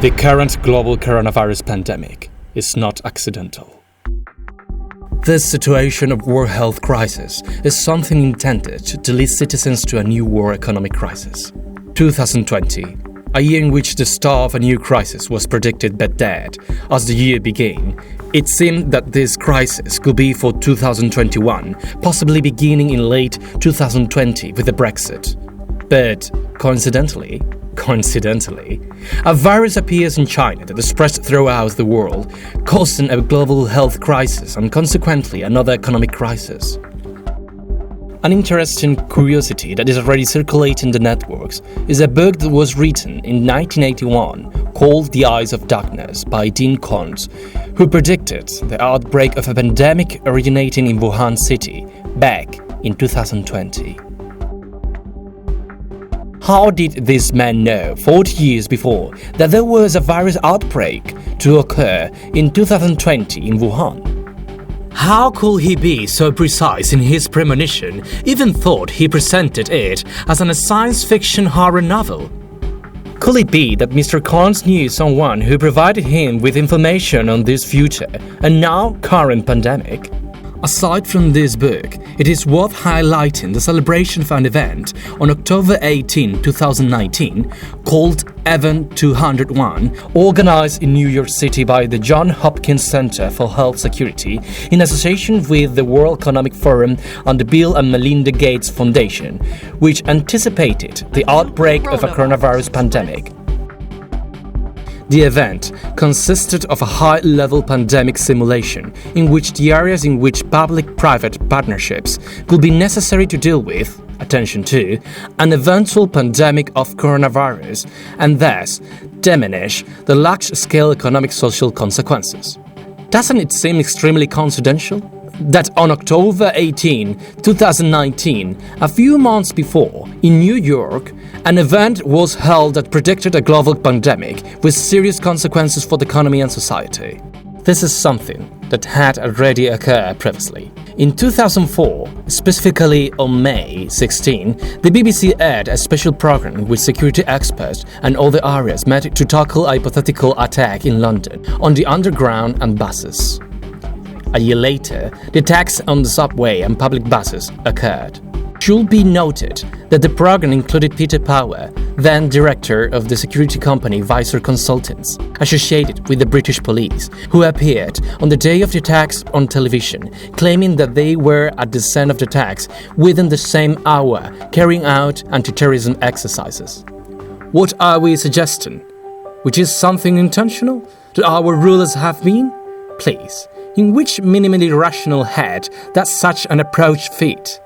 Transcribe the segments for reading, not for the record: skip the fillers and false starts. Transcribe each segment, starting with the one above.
The current global coronavirus pandemic is not accidental. This situation of world health crisis is something intended to lead citizens to a new world economic crisis. 2020, a year in which the start of a new crisis was predicted but dead as the year began, it seemed that this crisis could be for 2021, possibly beginning in late 2020 with the Brexit. But coincidentally, a virus appears in China that spreads throughout the world, causing a global health crisis and consequently another economic crisis. An interesting curiosity that is already circulating the networks is a book that was written in 1981 called The Eyes of Darkness by Dean Koontz, who predicted the outbreak of a pandemic originating in Wuhan city back in 2020. How did this man know 40 years before that there was a virus outbreak to occur in 2020 in Wuhan? How could he be so precise in his premonition, even thought he presented it as a science fiction horror novel? Could it be that Mr. Koontz knew someone who provided him with information on this future and now current pandemic? Aside from this book, it is worth highlighting the celebration of an event on October 18, 2019, called Event 201, organized in New York City by the Johns Hopkins Center for Health Security in association with the World Economic Forum and the Bill and Melinda Gates Foundation, which anticipated the outbreak of a coronavirus pandemic. The event consisted of a high-level pandemic simulation in which the areas in which public-private partnerships could be necessary to deal with, attention to, an eventual pandemic of coronavirus and thus diminish the large-scale economic social consequences. Doesn't it seem extremely coincidental that on October 18, 2019, a few months before, in New York, an event was held that predicted a global pandemic with serious consequences for the economy and society? This is something that had already occurred previously. In 2004, specifically on May 16, the BBC aired a special program with security experts and other areas met to tackle a hypothetical attack in London on the underground and buses. A year later, the attacks on the subway and public buses occurred. It should be noted that the program included Peter Power, then director of the security company Visor Consultants, associated with the British police, who appeared on the day of the attacks on television, claiming that they were at the scene of the attacks within the same hour, carrying out anti-terrorism exercises. What are we suggesting? Which is something intentional that our rulers have been? Please, in which minimally rational head does such an approach fit?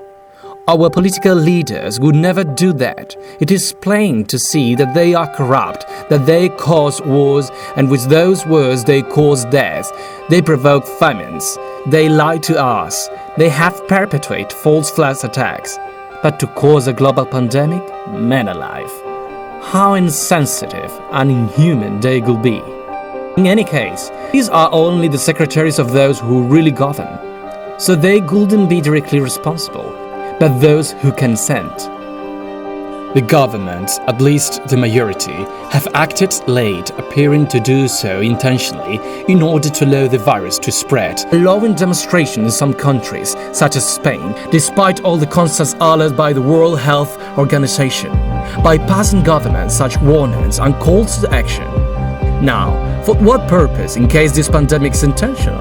Our political leaders would never do that. It is plain to see that they are corrupt, that they cause wars, and with those wars they cause death. They provoke famines. They lie to us. They have perpetrated false flag attacks. But to cause a global pandemic? Man alive. How insensitive and inhuman they could be. In any case, these are only the secretaries of those who really govern, so they couldn't be directly responsible, but those who consent. The governments, at least the majority, have acted late, appearing to do so intentionally in order to allow the virus to spread, allowing demonstrations in some countries, such as Spain, despite all the constants uttered by the World Health Organization, bypassing governments such warnings and calls to action. Now, for what purpose in case this pandemic is intentional?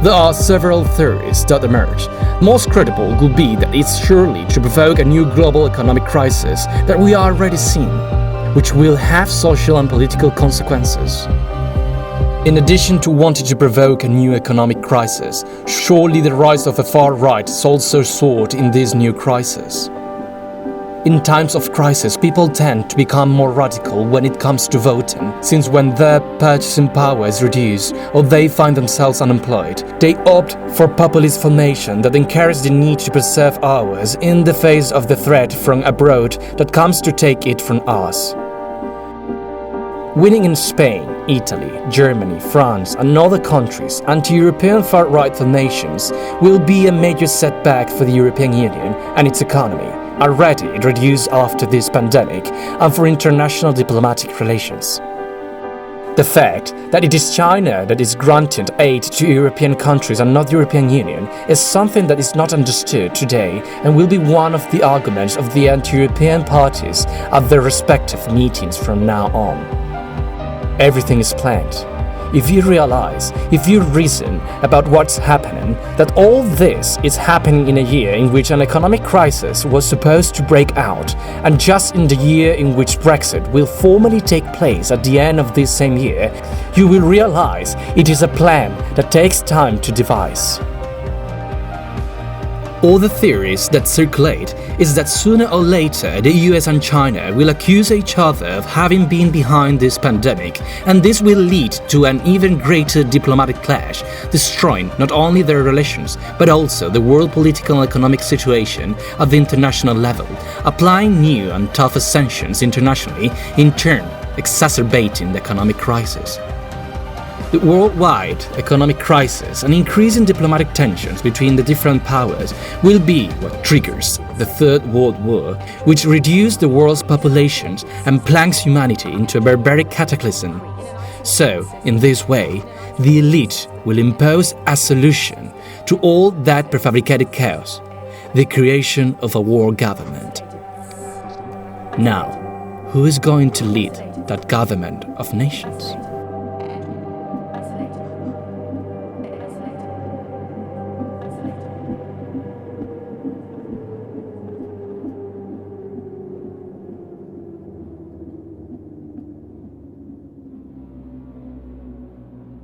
There are several theories that emerge. Most credible would be that it's surely to provoke a new global economic crisis that we are already seeing, which will have social and political consequences. In addition to wanting to provoke a new economic crisis, surely the rise of the far right is also sought in this new crisis. In times of crisis, people tend to become more radical when it comes to voting, since when their purchasing power is reduced or they find themselves unemployed, they opt for populist formation that encourages the need to preserve ours in the face of the threat from abroad that comes to take it from us. Winning in Spain, Italy, Germany, France and other countries anti-European far-right formations will be a major setback for the European Union and its economy, already reduced after this pandemic, and for international diplomatic relations. The fact that it is China that is granting aid to European countries and not the European Union is something that is not understood today and will be one of the arguments of the anti-European parties at their respective meetings from now on. Everything is planned. If you realize, if you reason about what's happening, that all this is happening in a year in which an economic crisis was supposed to break out, and just in the year in which Brexit will formally take place at the end of this same year, you will realize it is a plan that takes time to devise. All the theories that circulate is that sooner or later the US and China will accuse each other of having been behind this pandemic, and this will lead to an even greater diplomatic clash, destroying not only their relations but also the world political and economic situation at the international level, applying new and tougher sanctions internationally, in turn exacerbating the economic crisis. The worldwide economic crisis and increasing diplomatic tensions between the different powers will be what triggers the Third World War, which reduces the world's populations and plunges humanity into a barbaric cataclysm. So, in this way, the elite will impose a solution to all that prefabricated chaos: the creation of a world government. Now, who is going to lead that government of nations?